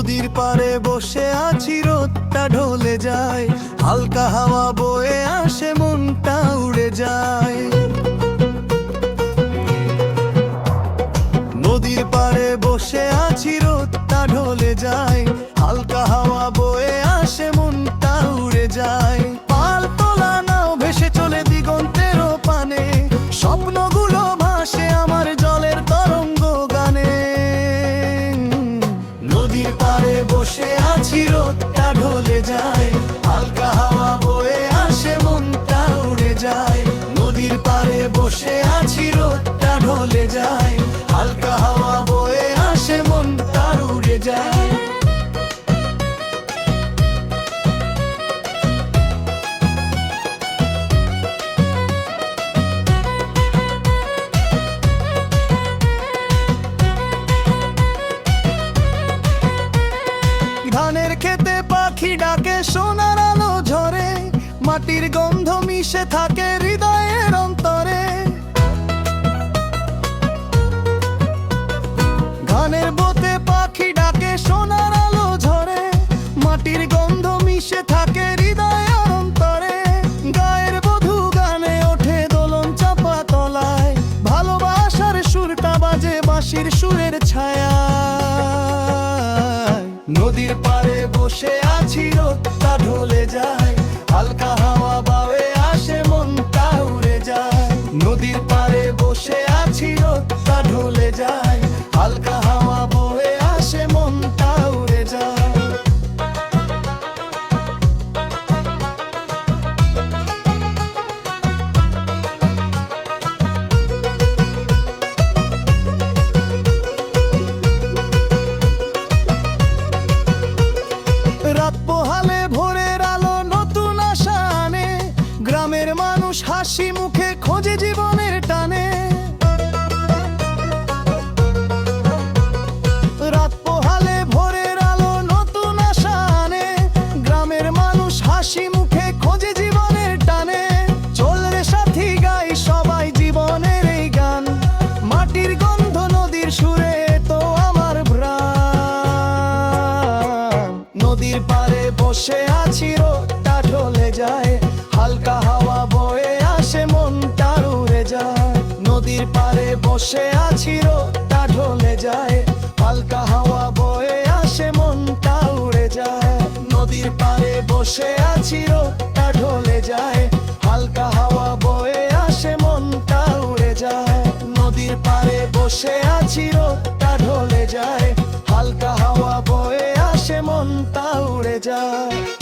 নদীর পাড়ে বসে আছি, রোদটা ঢলে যায়, হালকা হাওয়া বয়ে আসে, মনটা উড়ে যায়। নদীর পাড়ে বসে আছি, রোদটা ঢলে যায়, হালকা হাওয়া বয়ে আসে, মনটা উড়ে যায়। পাল তোলা নাও ভেসে চলে দিগন্তের পানে, স্বপ্নগুলো ভাসে আমার জলের তরঙ্গ গানে। নদীর পাড়ে বসে আছি, রোদটা ঢলে যায়, হালকা হাওয়া বয়ে আসে, মনটা উড়ে যায়। নদীর পাড়ে বসে আছি, রোদটা ঢলে যায়, হালকা হাওয়া বয়ে আসে, মনটা উড়ে যায়। ধানের খেতে পাখি ডাকে, সোনার আলো ঝরে, মাটির গন্ধ মিশে থাকে হৃদয়ের অন্তরে। ধানের বোতে পাখি ডাকে, সোনার আলো ঝরে, মাটির গন্ধ মিশে থাকে হৃদয়ের অন্তরে। গায়ের বধূ গানে ওঠে দোলন চাপা তলায়, ভালোবাসার সুরটা বাজে বাঁশির সুরের ছায়া। নদীর পাড়ে বসে আছি, রোদটা ঢলে যায়, হালকা হাওয়া বয়ে আসে, মনটা উড়ে যায়। নদীর পাড়ে বসে আছি, রোদটা ঢলে যায়, হালকা হাওয়া বয়ে আসে, মনটা উড়ে যায়। রাত পোহালে ভোরের আলো নতুন আশা আনে, গ্রামের মানুষ হাসি মুখে খোঁজে জীবনের টানে। রাত পোহালে ভোরের আলো নতুন আশা আনে, গ্রামের মানুষ হাসি মুখে খোঁজে জীবনের টানে। চল রে সাথী গাই সবাই জীবনের এই গান, মাটির গন্ধ নদীর সুরে তো আমার প্রাণ। নদীর পাড়ে বসে আছি, রোদটা ঢলে যায়, হালকা হাওয়া বয়ে আসে, মনটা উড়ে যায়। নদীর পাড়ে বসে আছি, রোদটা ঢলে যায়, হালকা হাওয়া বয়ে আসে, মনটা উড়ে যায়। নদীর পাড়ে বসে আছি, রোদটা ঢলে যায়, হালকা হাওয়া বয়ে আসে, মনটা উড়ে যায়। নদীর পাড়ে বসে আছি, রোদটা ঢলে যায়, হালকা হাওয়া বয়ে আসে, মনটা উড়ে যায়।